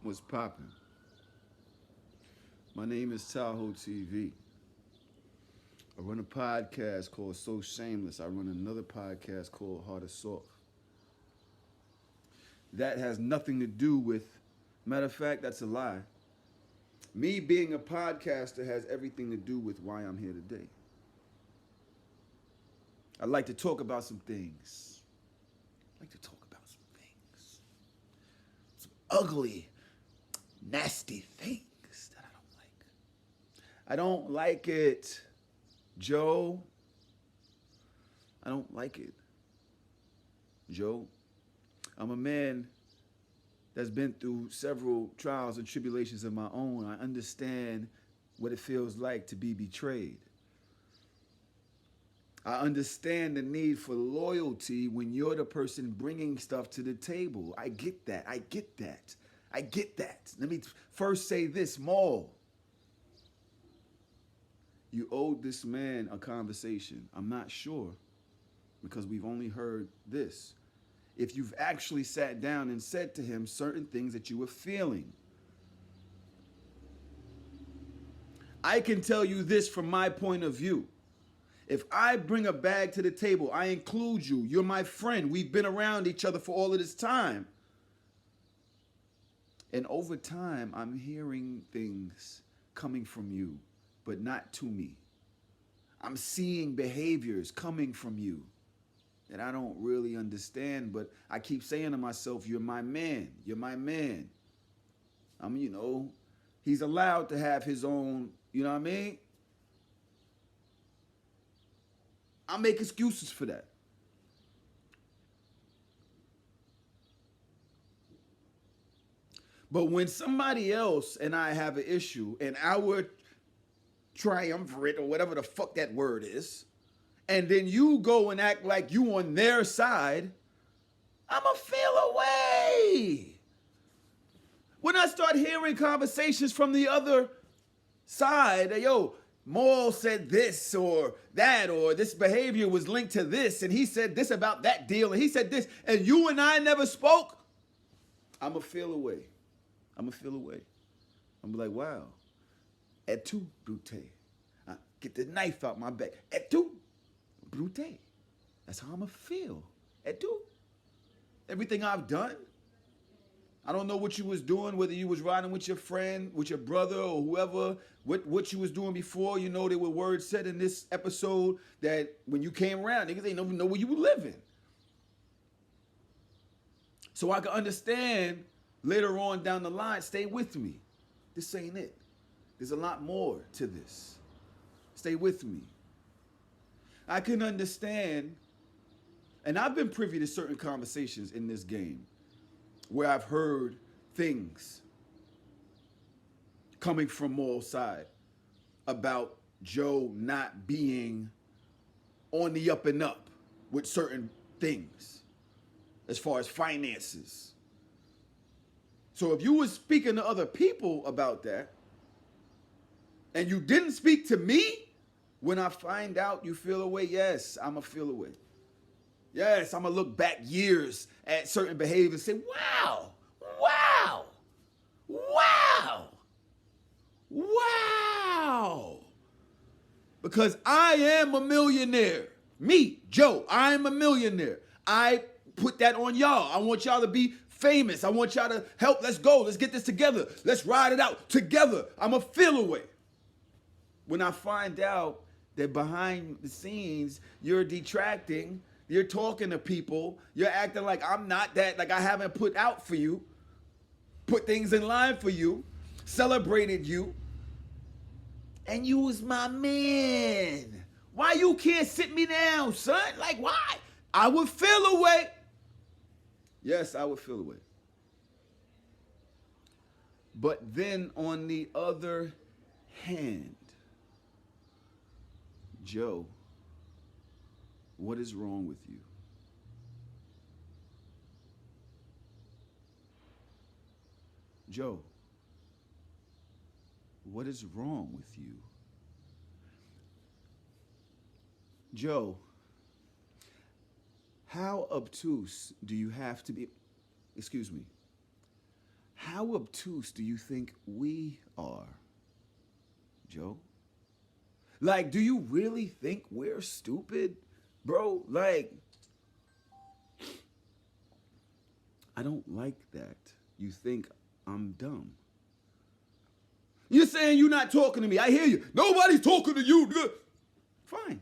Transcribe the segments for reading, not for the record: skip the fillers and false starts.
What's poppin'? My name is Tahoe TV. I run a podcast called So Shameless. I run another podcast called Hard as Soft. That has nothing to do with, matter of fact, that's a lie. Me being a podcaster has everything to do with why I'm here today. I'd like to talk about some things. Some ugly, nasty things that I don't like. I don't like it, Joe. I don't like it. Joe, I'm a man that's been through several trials and tribulations of my own. I understand what it feels like to be betrayed. I understand the need for loyalty when you're the person bringing stuff to the table. I get that. Let me first say this, Mal. You owed this man a conversation. I'm not sure because we've only heard this. If you've actually sat down and said to him certain things that you were feeling. I can tell you this from my point of view. If I bring a bag to the table, I include you. You're my friend. We've been around each other for all of this time. And over time, I'm hearing things coming from you, but not to me. I'm seeing behaviors coming from you that I don't really understand, but I keep saying to myself, you're my man. You're my man. He's allowed to have his own, you know what I mean? I make excuses for that. But when somebody else and I have an issue and our triumvirate or whatever the fuck that word is, and then you go and act like you on their side, I'ma feel away. When I start hearing conversations from the other side, yo, Mal said this or that, or this behavior was linked to this, and he said this about that deal, and he said this, and you and I never spoke, I'ma feel away. I'm be like, wow, et tu, brute. I get the knife out my back. Et tu, brute. That's how I'ma feel. Et tu. Everything I've done. I don't know what you was doing, whether you was riding with your friend, with your brother, or whoever, what you was doing before. You know, there were words said in this episode that when you came around, niggas ain't even know where you were living. So I can understand later on down the line, stay with me. This ain't it. There's a lot more to this. Stay with me. I can understand, and I've been privy to certain conversations in this game where I've heard things coming from Mal's side about Joe not being on the up and up with certain things as far as finances. So if you were speaking to other people about that and you didn't speak to me, when I find out you feel away, yes, I'm going to feel away. Yes, I'm going to look back years at certain behaviors and say, wow. Because I am a millionaire. Me, Joe, I am a millionaire. I put that on y'all. I want y'all to be famous. I want y'all to help. Let's go. Let's get this together. Let's ride it out together. I'm going to feel away. When I find out that behind the scenes, you're detracting, you're talking to people, you're acting like I'm not that, like I haven't put out for you, put things in line for you, celebrated you, and you was my man. Why you can't sit me down, son? Like, why? I would feel away. Yes, I would feel away. But then on the other hand, Joe, what is wrong with you? Joe, what is wrong with you? Joe, how obtuse do you have to be? Excuse me. How How obtuse do you think we are, Joe? Like, do you really think we're stupid, bro? Like, I don't like that. You think I'm dumb. You're saying you're not talking to me. I hear you. Nobody's talking to you. Fine.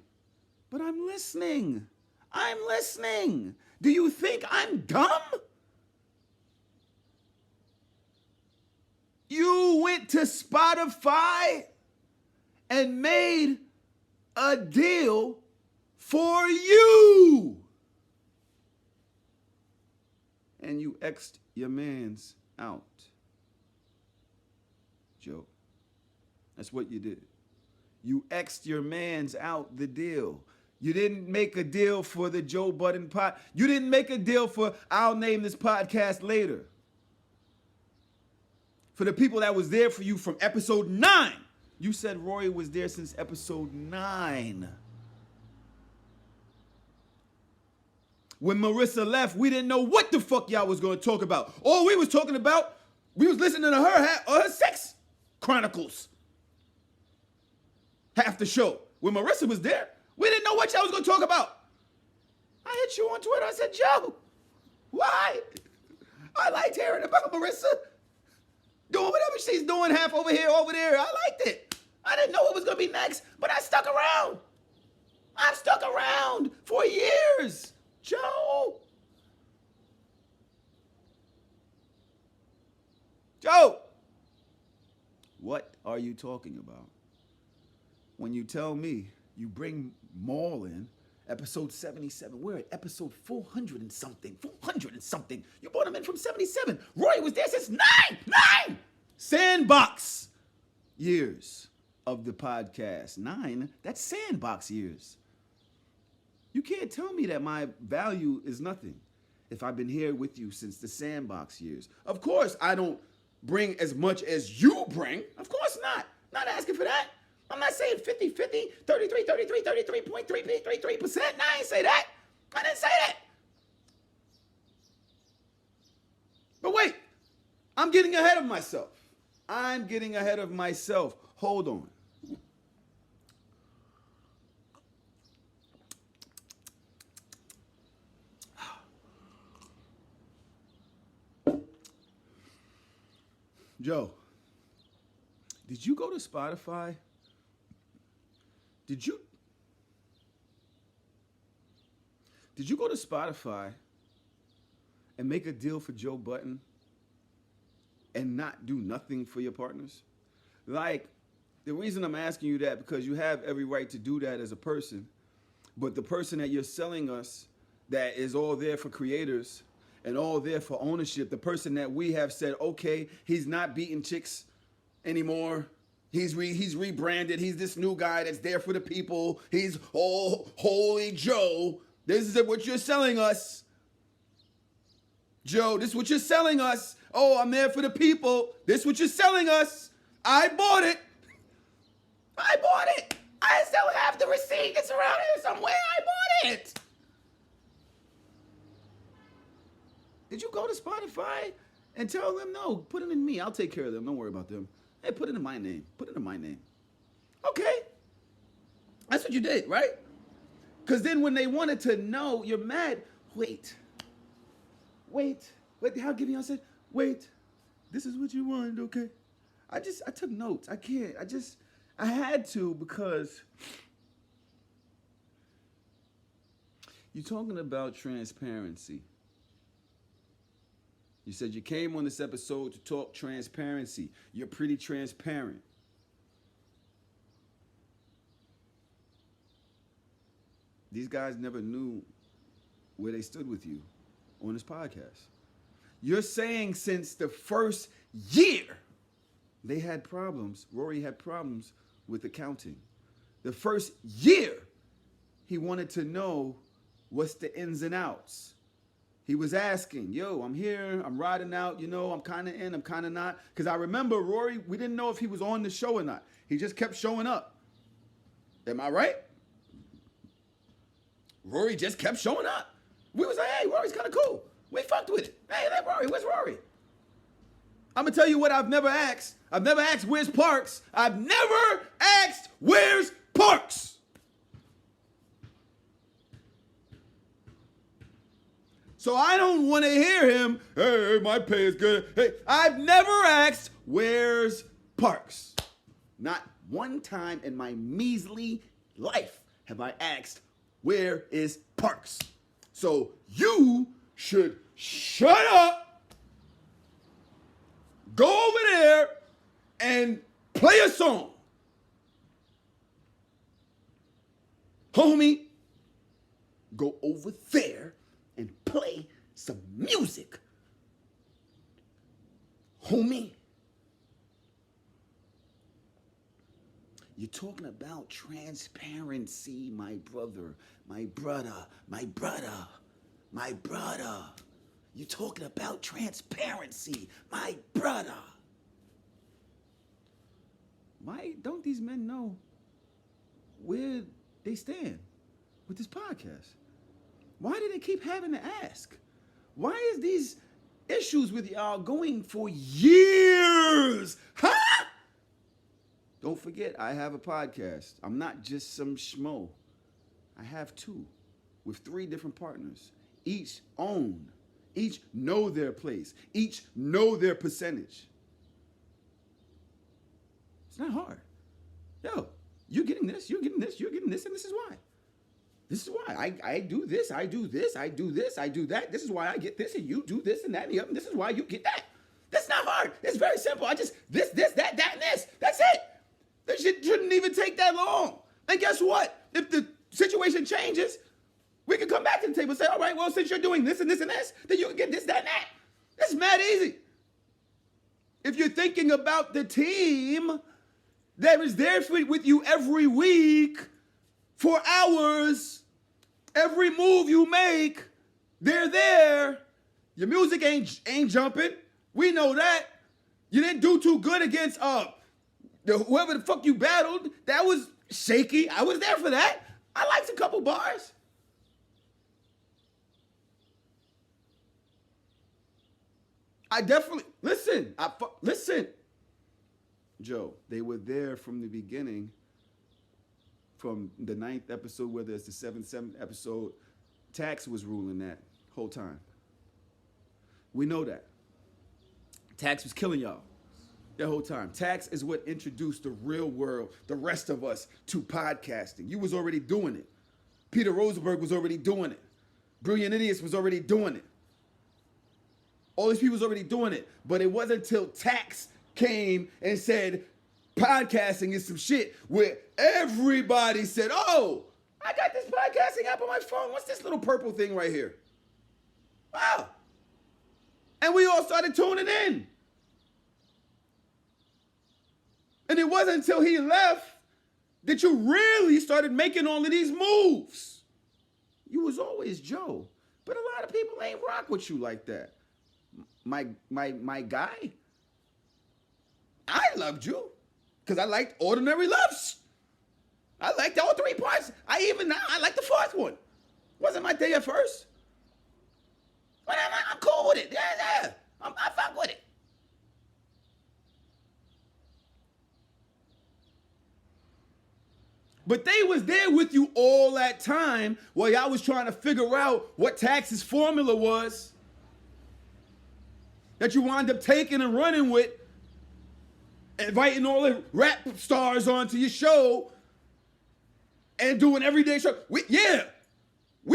But I'm listening. I'm listening. Do you think I'm dumb? You went to Spotify and made a deal for you. And you X'd your mans out. Joe. That's what you did. You X'd your mans out the deal. You didn't make a deal for the Joe Budden pod. You didn't make a deal for I'll name this podcast later. For the people that was there for you from episode 9. You said Rory was there since episode 9. When Marissa left, we didn't know what the fuck y'all was going to talk about. All we was talking about, we was listening to her sex chronicles. Half the show. When Marissa was there, we didn't know what y'all was going to talk about. I hit you on Twitter. I said, Joe, why? I liked hearing about Marissa doing whatever she's doing, half over here, over there. I liked it. I didn't know what was going to be next, but I stuck around. I've stuck around for years. Joe. Joe. What are you talking about? When you tell me you bring Mal in, episode 77, we're at episode 400 and something. 400 and something. You brought him in from 77. Roy was there since 9 sandbox years of the podcast. 9, that's sandbox years. You can't tell me that my value is nothing if I've been here with you since the sandbox years. Of course, I don't bring as much as you bring. Of course not. Not asking for that. I'm not saying 50, 50, 33, 33, 33.333%. No, I ain't say that. I didn't say that. But wait, I'm getting ahead of myself. Hold on. Joe, did you go to Spotify? Did you go to Spotify and make a deal for Joe Budden and not do nothing for your partners? Like, the reason I'm asking you that, because you have every right to do that as a person, but the person that you're selling us that is all there for creators and all there for ownership, the person that we have said, okay, he's not beating chicks anymore. He's rebranded. He's this new guy that's there for the people. He's holy Joe. This is what you're selling us. Joe, this is what you're selling us. Oh, I'm there for the people. This is what you're selling us. I bought it. I still have the receipt. It's around here somewhere. I bought it. Did you go to Spotify and tell them, no, put it in me. I'll take care of them. Don't worry about them. Hey, put it in my name. Okay. That's what you did, right? Because then when they wanted to know, you're mad. Wait. How Gideon said, wait. This is what you wanted, okay? I took notes. I can't. I had to, because you're talking about transparency. You said you came on this episode to talk transparency. You're pretty transparent. These guys never knew where they stood with you on this podcast. You're saying since the first year, they had problems. Rory had problems with accounting. The first year, he wanted to know what's the ins and outs. He was asking, yo, I'm here, I'm riding out, I'm kind of in, I'm kind of not. Because I remember Rory, we didn't know if he was on the show or not. He just kept showing up. Am I right? Rory just kept showing up. We was like, hey, Rory's kind of cool. We fucked with it. Hey, Rory, where's Rory? I'm going to tell you what I've never asked. I've never asked, where's Parks? I've never asked, where's Parks? So I don't want to hear him, hey, my pay is good. Hey, I've never asked, where's Parks? Not one time in my measly life have I asked, where is Parks? So you should shut up, go over there, and play a song. Homie, go over there and play some music. Homie. You're talking about transparency, my brother, my brother, my brother, my brother. You're talking about transparency, my brother. Why don't these men know where they stand with this podcast? Why do they keep having to ask? Why is these issues with y'all going for years? Huh? Don't forget, I have a podcast. I'm not just some schmo. I have two with 3 different partners. Each own, each know their place, each know their percentage. It's not hard. Yo, you're getting this, you're getting this, you're getting this, and this is why. This is why I do this, I do this, I do this, I do that. This is why I get this, and you do this and that and the other. And this is why you get that. That's not hard. It's very simple. I just this, that, and this. That's it. That shit shouldn't even take that long. And guess what? If the situation changes, we can come back to the table and say, all right, well, since you're doing this and this and this, then you can get this, that, and that. That's mad easy. If you're thinking about the team that is there with you every week for hours, every move you make, they're there. Your music ain't jumping. We know that. You didn't do too good against whoever the fuck you battled. That was shaky. I was there for that. I liked a couple bars. I definitely, listen. Joe, they were there from the beginning, from the 9th episode, whether it's the 7th episode. Tax was ruling that whole time. We know that. Tax was killing y'all the whole time. Tax is what introduced the real world, the rest of us, to podcasting. You was already doing it. Peter Rosenberg was already doing it. Brilliant Idiots was already doing it. All these people was already doing it. But it wasn't until Tax came and said, podcasting is some shit, where everybody said, oh, I got this podcasting app on my phone. What's this little purple thing right here? Wow. And we all started tuning in. And it wasn't until he left that you really started making all of these moves. You was always Joe. But a lot of people ain't rock with you like that. My guy, I loved you because I liked Ordinary Loves. I liked all 3 parts. I like the 4th one. Wasn't my day at first. But I'm cool with it. Yeah. I fuck with it. But they was there with you all that time while y'all was trying to figure out what Tax's formula was that you wound up taking and running with, inviting all the rap stars onto your show and doing everyday show. We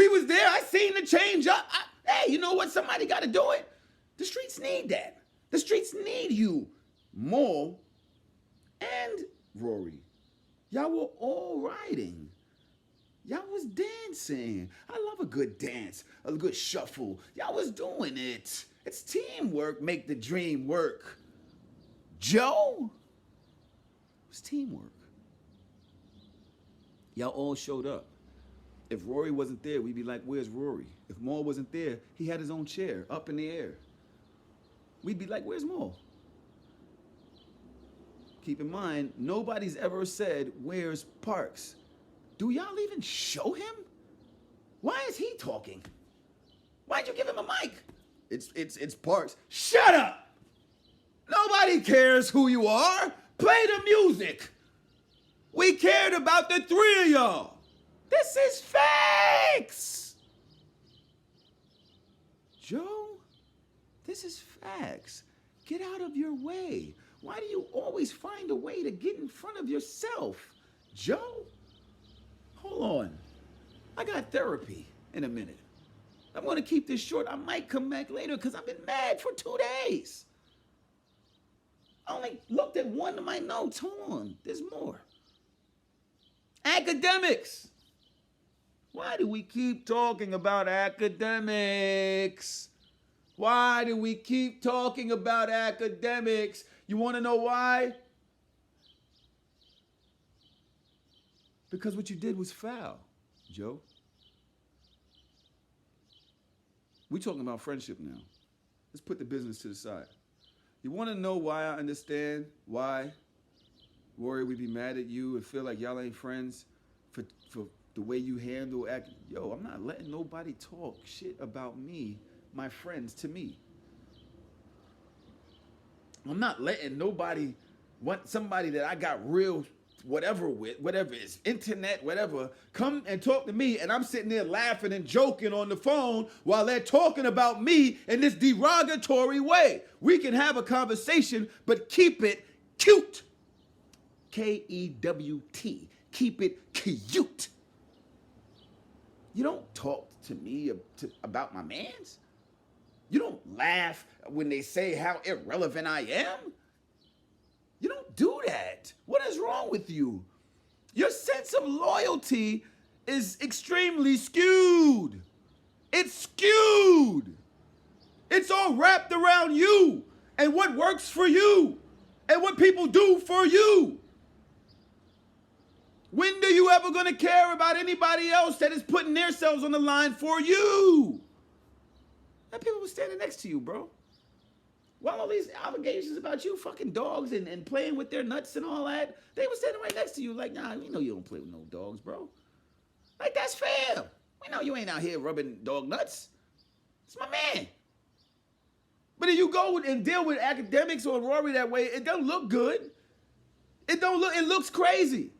was there. I seen the change up. Hey, you know what? Somebody got to do it. The streets need that. The streets need you. Mal and Rory. Y'all were all riding. Y'all was dancing. I love a good dance, a good shuffle. Y'all was doing it. It's teamwork, make the dream work. Joe, it was teamwork. Y'all all showed up. If Rory wasn't there, we'd be like, where's Rory? If Mal wasn't there, he had his own chair up in the air. We'd be like, where's Mal? Keep in mind, nobody's ever said, where's Parks? Do y'all even show him? Why is he talking? Why'd you give him a mic? It's Parks. Shut up! No, Nobody cares who you are. Play the music. We cared about the three of y'all. This is facts. Joe, this is facts. Get out of your way. Why do you always find a way to get in front of yourself? Joe, hold on. I got therapy in a minute. I'm going to keep this short. I might come back later because I've been mad for 2 days. I only looked at one of my notes. Hold on. There's more. Academics. Why do we keep talking about academics? Why do we keep talking about academics? You want to know why? Because what you did was foul, Joe. We're talking about friendship now. Let's put the business to the side. You want to know why I understand why, Rory, we be mad at you and feel like y'all ain't friends for the way you handle act. Yo, I'm not letting nobody talk shit about me, my friends, to me. I'm not letting nobody want somebody that I got real whatever with, whatever it's internet, whatever, come and talk to me and I'm sitting there laughing and joking on the phone while they're talking about me in this derogatory way. We can have a conversation, but keep it cute. K-E-W-T. Keep it cute. You don't talk to me about my mans. You don't laugh when they say how irrelevant I am. You don't do that. What is wrong with you? Your sense of loyalty is extremely skewed. It's skewed. It's all wrapped around you and what works for you and what people do for you. When are you ever going to care about anybody else that is putting themselves on the line for you? That people were standing next to you, bro. While all these allegations about you fucking dogs and playing with their nuts and all that, they were standing right next to you like, nah, we know you don't play with no dogs, bro. Like, that's fair. We know you ain't out here rubbing dog nuts. It's my man. But if you go and deal with academics or Rory that way, it don't look good. It looks crazy.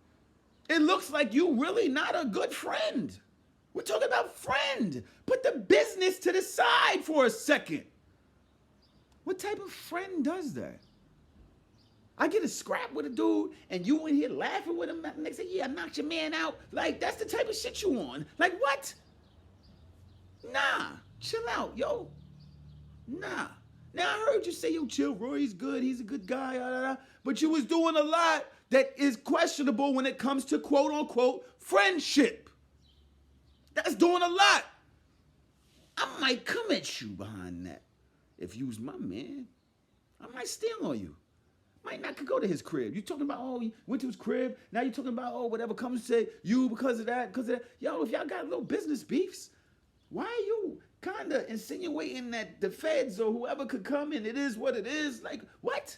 It looks like you really not a good friend. We're talking about friend. Put the business to the side for a second. What type of friend does that? I get a scrap with a dude and you in here laughing with him and they say, yeah, I knocked your man out. Like, that's the type of shit you on. Like, what? Nah, chill out, yo. Nah. Now, I heard you say, yo, chill, Rory's good. He's a good guy. But you was doing a lot that is questionable when it comes to quote unquote friendship. That's doing a lot. I might come at you behind that. If you was my man, I might steal on you. Might not could go to his crib. You talking about, oh, you went to his crib. Now you talking about, oh, whatever comes to you because of that, because of that. Yo, if y'all got little business beefs, why are you kind of insinuating that the feds or whoever could come and it is what it is? Like, what?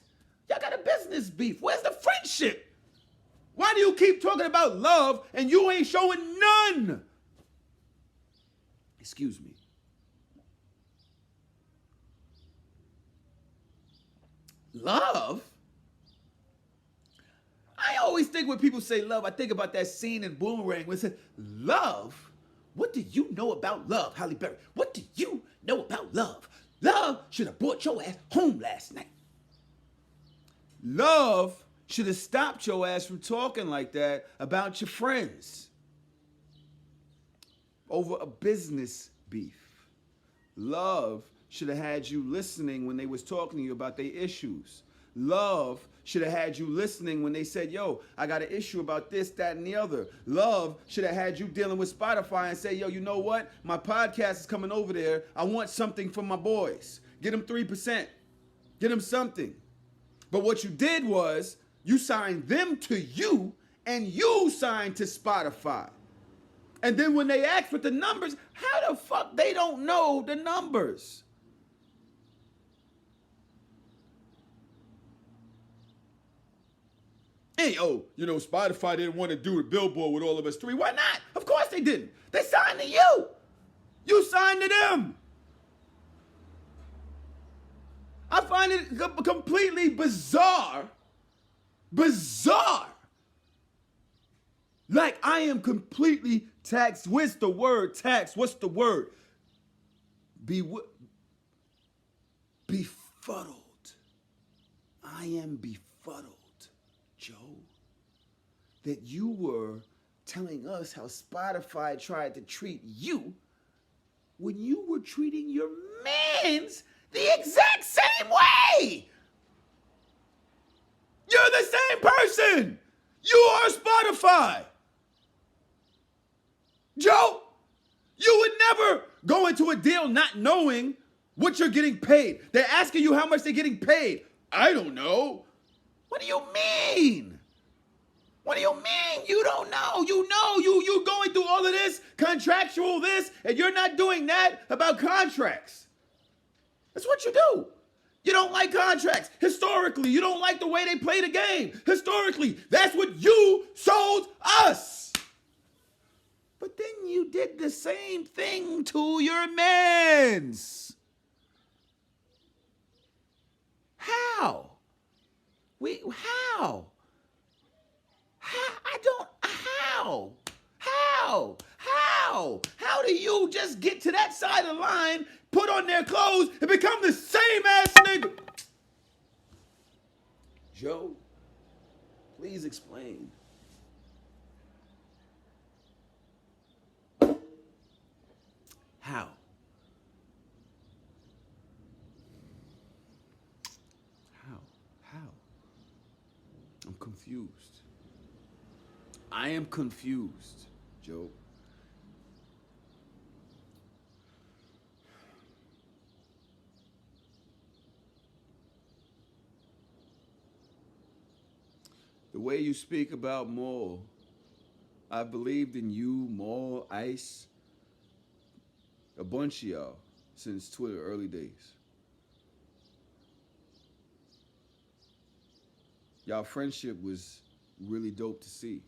Y'all got a business beef. Where's the friendship? Why do you keep talking about love and you ain't showing none? Excuse me. Love? I always think when people say love, I think about that scene in Boomerang when it said, love? What do you know about love, Halle Berry? What do you know about love? Love should have brought your ass home last night. Love should have stopped your ass from talking like that about your friends over a business beef. Love should have had you listening when they was talking to you about their issues. Love should have had you listening when they said, yo, I got an issue about this, that, and the other. Love should have had you dealing with Spotify and say, yo, you know what? My podcast is coming over there. I want something from my boys. Get them 3%. Get them something. But what you did was you signed them to you and you signed to Spotify. And then when they asked for the numbers, how the fuck they don't know the numbers? Hey, oh, you know, Spotify didn't want to do a billboard with all of us three. Why not? Of course they didn't. They signed to you. You signed to them. I find it completely bizarre. Bizarre. Like I am completely taxed. What's the word? Taxed. What's the word? Befuddled. I am befuddled, Joe, that you were telling us how Spotify tried to treat you when you were treating your mans the exact same way. You're the same person. You are Spotify. Joe, you would never go into a deal not knowing what you're getting paid. They're asking you how much they're getting paid. I don't know. What do you mean? What do you mean? You don't know. You know. You going through all of this, contractual this, and you're not doing that about contracts. That's what you do. You don't like contracts. Historically, you don't like the way they play the game. Historically, that's what you sold us. But then you did the same thing to your mans. How? How? I don't, how do you just get to that side of the line, put on their clothes, and become the same ass nigga? Joe, please explain. How? I'm confused. I am confused, Joe. The way you speak about Mal, I believed in you, Mal, Ice, a bunch of y'all since Twitter early days. Y'all friendship was really dope to see.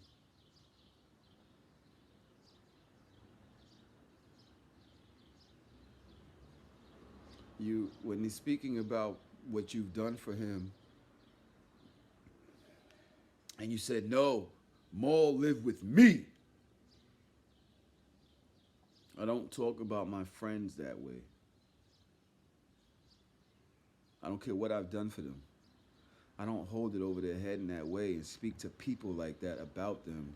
When he's speaking about what you've done for him, and you said, no, Mal lived with me. I don't talk about my friends that way. I don't care what I've done for them. I don't hold it over their head in that way and speak to people like that about them.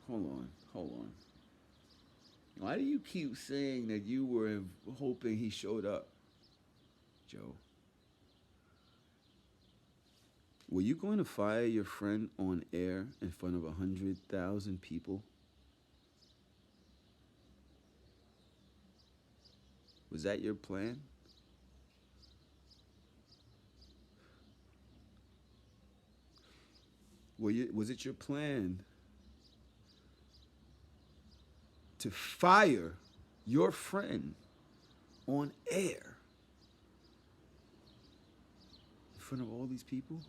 Hold on. Why do you keep saying that you were hoping he showed up, Joe? Were you going to fire your friend on air in front of 100,000 people? Was that your plan? Was it your plan to fire your friend on air in front of all these people?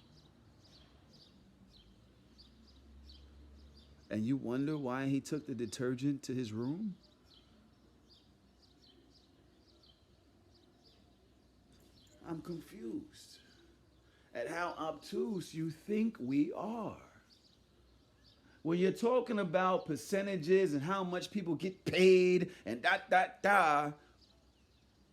And you wonder why he took the detergent to his room? I'm confused at how obtuse you think we are. When you're talking about percentages and how much people get paid and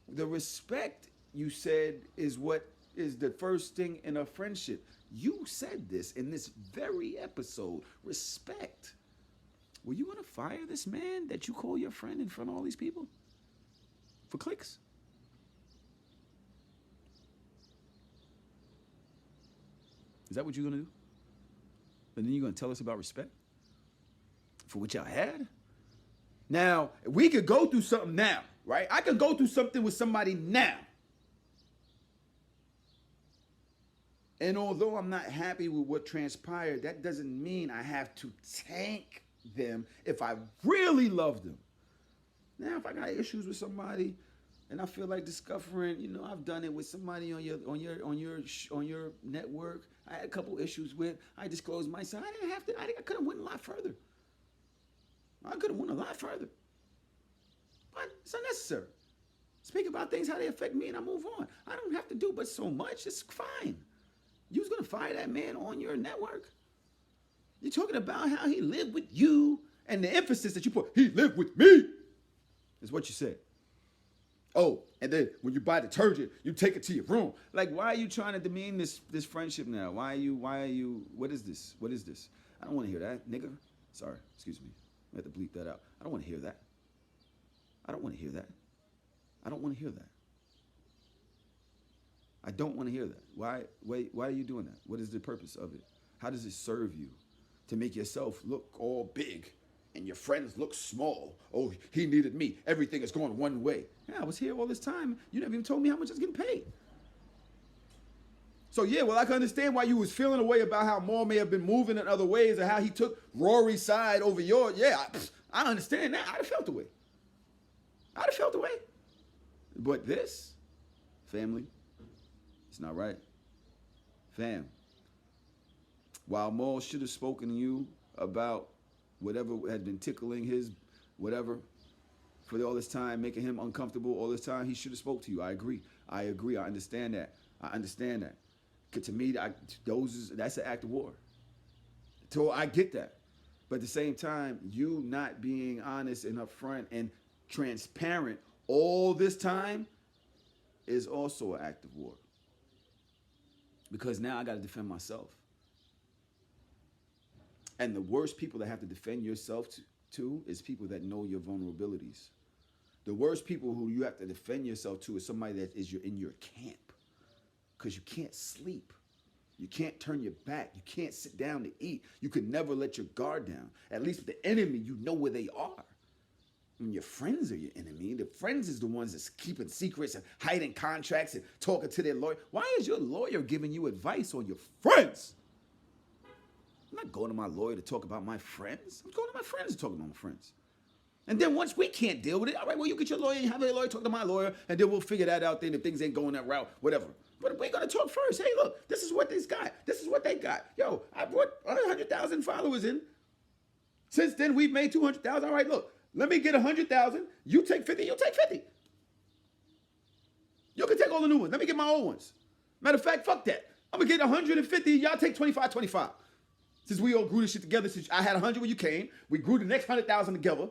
the respect you said is what is the first thing in a friendship. You said this in this very episode. Respect. Were you gonna fire this man that you call your friend in front of all these people? For clicks? Is that what you're gonna do? And then you're gonna tell us about respect? For what y'all had? Now, we could go through something now, right? I could go through something with somebody now. And although I'm not happy with what transpired, that doesn't mean I have to tank them if I really love them. Now, if I got issues with somebody and I feel like discovering, I've done it with somebody on your network. I had a couple issues with. I disclosed myself. I didn't have to. I could have went a lot further. But it's unnecessary. Speak about things, how they affect me, and I move on. I don't have to do but so much. It's fine. You was going to fire that man on your network? You're talking about how he lived with you, and the emphasis that you put, he lived with me, is what you said. Oh, and then when you buy detergent, you take it to your room. Like, why are you trying to demean this friendship now? Why are you, what is this? What is this? I don't want to hear that, nigga. Sorry, excuse me. I have to bleep that out. I don't want to hear that. I don't want to hear that. I don't want to hear that. I don't want to hear that. Why are you doing that? What is the purpose of it? How does it serve you? To make yourself look all big and your friends look small. Oh, he needed me. Everything is going one way. Yeah, I was here all this time. You never even told me how much I was getting paid. So yeah, well, I can understand why you was feeling a way about how Mal may have been moving in other ways and how he took Rory's side over yours. Yeah, I understand that. I'd have felt the way. I'd have felt the way. But this, family, it's not right. Fam, while Mal should have spoken to you about whatever had been tickling his whatever for all this time, making him uncomfortable all this time, he should have spoke to you. I agree. I understand that. To me, that's an act of war. So I get that. But at the same time, you not being honest and upfront and transparent all this time is also an act of war. Because now I got to defend myself. And the worst people that have to defend yourself to is people that know your vulnerabilities. The worst people who you have to defend yourself to is somebody that is in your camp. Because you can't sleep. You can't turn your back. You can't sit down to eat. You could never let your guard down. At least with the enemy, you know where they are. When your friends are your enemy, the friends is the ones that's keeping secrets and hiding contracts and talking to their lawyer. Why is your lawyer giving you advice on your friends? I'm not going to my lawyer to talk about my friends. I'm going to my friends to talk about my friends. And then once we can't deal with it, all right, well, you get your lawyer, you have your lawyer talk to my lawyer, and then we'll figure that out then if things ain't going that route, whatever. But we're going to talk first. Hey, look, this is what this got. This is what they got. Yo, I brought 100,000 followers in. Since then, we've made 200,000. All right, look, let me get 100,000. You take 50, you take 50. You can take all the new ones. Let me get my old ones. Matter of fact, fuck that. I'm going to get 150. Y'all take 25, 25. Since we all grew this shit together, since I had 100 when you came, we grew the next 100,000 together.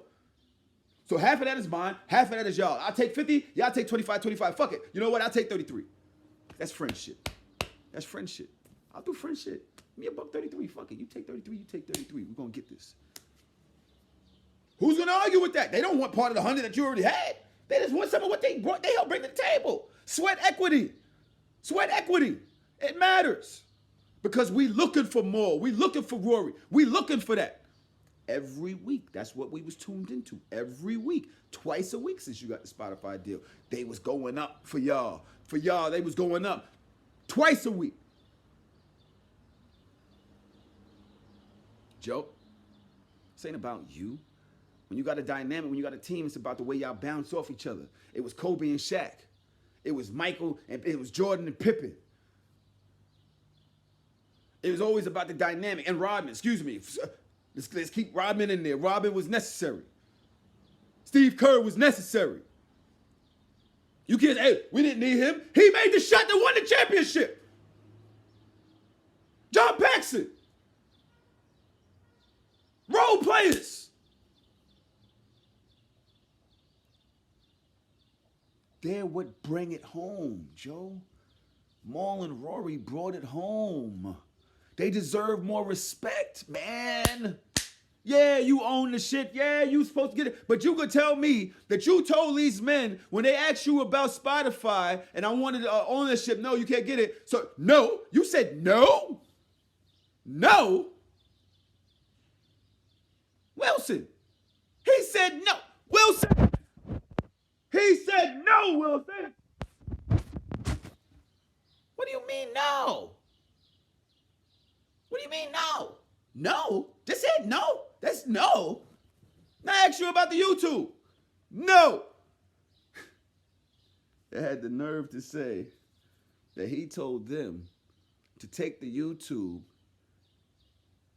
So half of that is mine, half of that is y'all. I'll take 50, y'all take 25, 25. Fuck it. You know what? I'll take 33. That's friendship. That's friendship. I'll do friendship. Give me a buck 33. Fuck it. You take 33, you take 33. We're going to get this. Who's going to argue with that? They don't want part of the 100 that you already had. They just want some of what they brought. They helped bring to the table. Sweat equity. Sweat equity. It matters. Because we looking for more. We looking for Rory. We looking for that. Every week. That's what we was tuned into. Every week. Twice a week since you got the Spotify deal. They was going up for y'all. For y'all, they was going up twice a week. Joe, this ain't about you. When you got a dynamic, when you got a team, it's about the way y'all bounce off each other. It was Kobe and Shaq. It was Michael, and it was Jordan and Pippen. It was always about the dynamic. And Rodman, excuse me. Let's keep Rodman in there. Rodman was necessary. Steve Kerr was necessary. You kids, hey, we didn't need him. He made the shot that won the championship. John Paxson. Role players. They would bring it home, Joe. Mal and Rory brought it home. They deserve more respect, man. Yeah, you own the shit. Yeah, you supposed to get it. But you could tell me that you told these men when they asked you about Spotify and I wanted ownership, no, you can't get it. So, no. You said no? No? Wilson. He said no. Wilson. He said no, Wilson. What do you mean no? What do you mean no? No? Just said no? That's no. Now I asked you about the YouTube. No. They had the nerve to say that he told them to take the YouTube,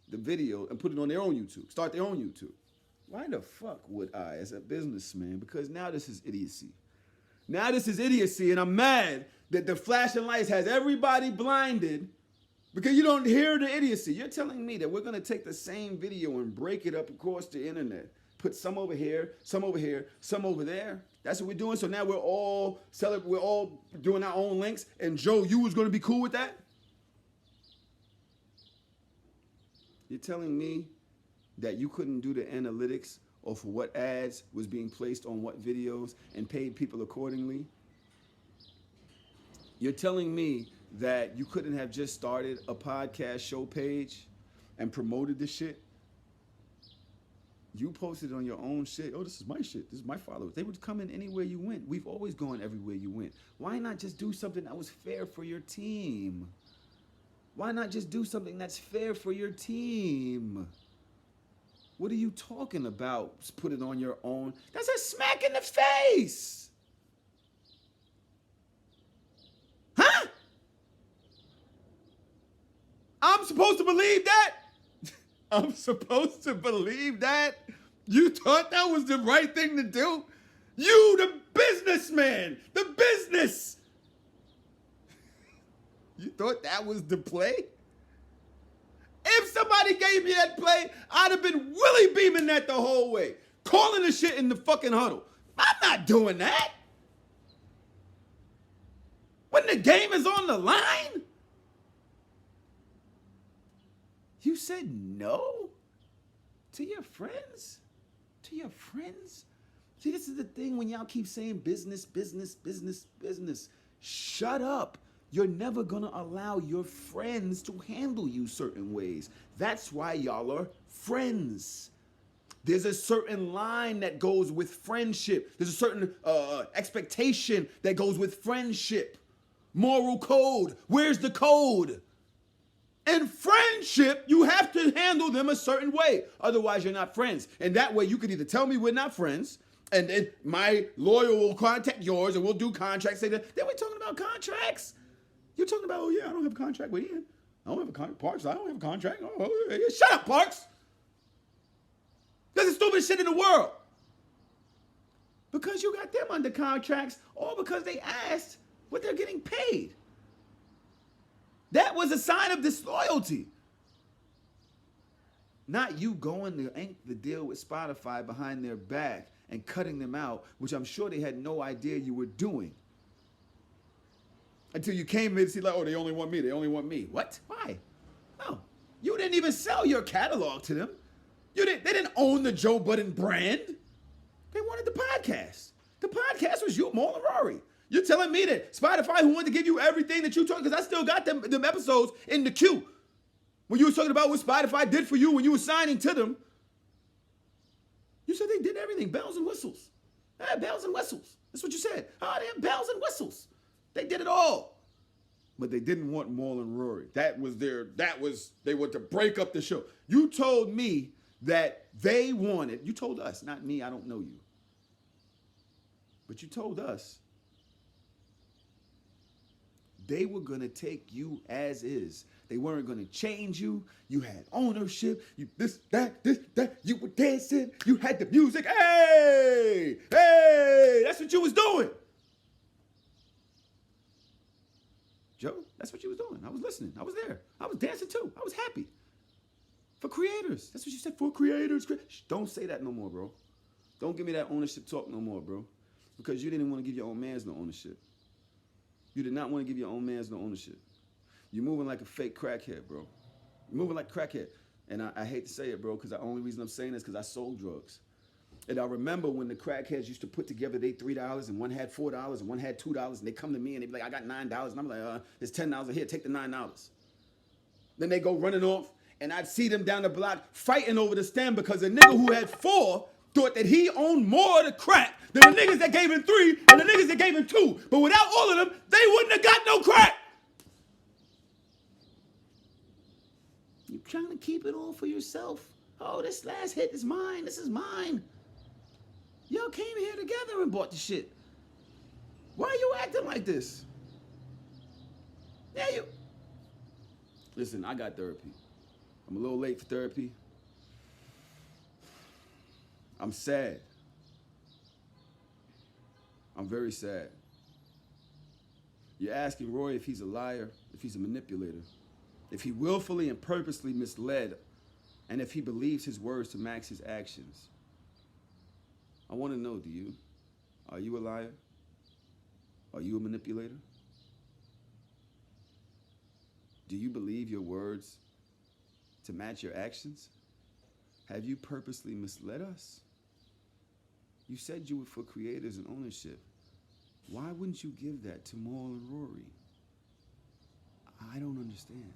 the video, and put it on their own YouTube. Start their own YouTube. Why the fuck would I, as a businessman, because now this is idiocy. Now this is idiocy, and I'm mad that the flashing lights has everybody blinded because you don't hear the idiocy. You're telling me that we're going to take the same video and break it up across the internet, put some over here, some over here, some over there. That's what we're doing. So now we're all doing our own links. And Joe, you was going to be cool with that? You're telling me that you couldn't do the analytics or for what ads was being placed on what videos and paid people accordingly? You're telling me that you couldn't have just started a podcast show page and promoted the shit? You posted on your own shit. Oh, this is my shit. This is my followers. They would come in anywhere you went. We've always gone everywhere you went. Why not just do something that was fair for your team? Why not just do something that's fair for your team? What are you talking about? Just put it on your own. That's a smack in the face. Huh? I'm supposed to believe that? I'm supposed to believe that? You thought that was the right thing to do? You, the businessman, the business. You thought that was the play? If somebody gave me that play, I'd have been Willie beaming that the whole way, calling the shit in the fucking huddle. I'm not doing that. When the game is on the line? You said no to your friends? To your friends? See, this is the thing when y'all keep saying business, business, business, business. Shut up. You're never going to allow your friends to handle you certain ways. That's why y'all are friends. There's a certain line that goes with friendship. There's a certain expectation that goes with friendship. Moral code. Where's the code? In friendship, you have to handle them a certain way. Otherwise, you're not friends. And that way, you could either tell me we're not friends, and then my lawyer will contact yours, and we'll do contracts. Say that. Then we're talking about contracts. You're talking about, oh, yeah, I don't have a contract with Ian. I don't have a contract. Parks, I don't have a contract. Oh, yeah. Shut up, Parks. That's the stupidest shit in the world. Because you got them under contracts, or because they asked what they're getting paid. That was a sign of disloyalty. Not you going to ink the deal with Spotify behind their back and cutting them out, which I'm sure they had no idea you were doing. Until you came in and see like, oh, they only want me. They only want me. What? Why? No. You didn't even sell your catalog to them. They didn't own the Joe Budden brand. They wanted the podcast. The podcast was you, Mal and Rory. You're telling me that Spotify, who wanted to give you everything that you talked, because I still got them episodes in the queue. When you were talking about what Spotify did for you when you were signing to them, you said they did everything, bells and whistles. Bells and whistles. That's what you said. Oh, they have bells and whistles. They did it all. But they didn't want Mal and Rory. They wanted to break up the show. You told me that they wanted, you told us, not me, I don't know you. But you told us they were going to take you as is. They weren't going to change you. You had ownership. You this, that. You were dancing. You had the music. Hey! That's what you was doing. Joe, that's what you was doing. I was listening. I was there. I was dancing too. I was happy. For creators. That's what you said, for creators. Shh, don't say that no more, bro. Don't give me that ownership talk no more, bro. Because you didn't want to give your own mans no ownership. You did not want to give your own mans no ownership. You're moving like a fake crackhead, bro. You're moving like a crackhead. And I hate to say it, bro, because the only reason I'm saying this is because I sold drugs. And I remember when the crackheads used to put together they $3 and one had $4 and one had $2 and they come to me and they be like, I got $9. And I'm like, there's $10 here, take the $9. Then they go running off and I'd see them down the block fighting over the stand because the nigga who had 4 thought that he owned more of the crack than the niggas that gave him 3 and the niggas that gave him 2. But without all of them, they wouldn't have got no crack. You trying to keep it all for yourself? Oh, this last hit is mine. This is mine. Y'all came here together and bought the shit. Why are you acting like this? Yeah, you. Listen, I got therapy. I'm a little late for therapy. I'm sad. I'm very sad. You're asking Rory if he's a liar, if he's a manipulator, if he willfully and purposely misled, and if he believes his words to match his actions. I want to know, do you? Are you a liar? Are you a manipulator? Do you believe your words to match your actions? Have you purposely misled us? You said you were for creators and ownership. Why wouldn't you give that to Mal and Rory? I don't understand.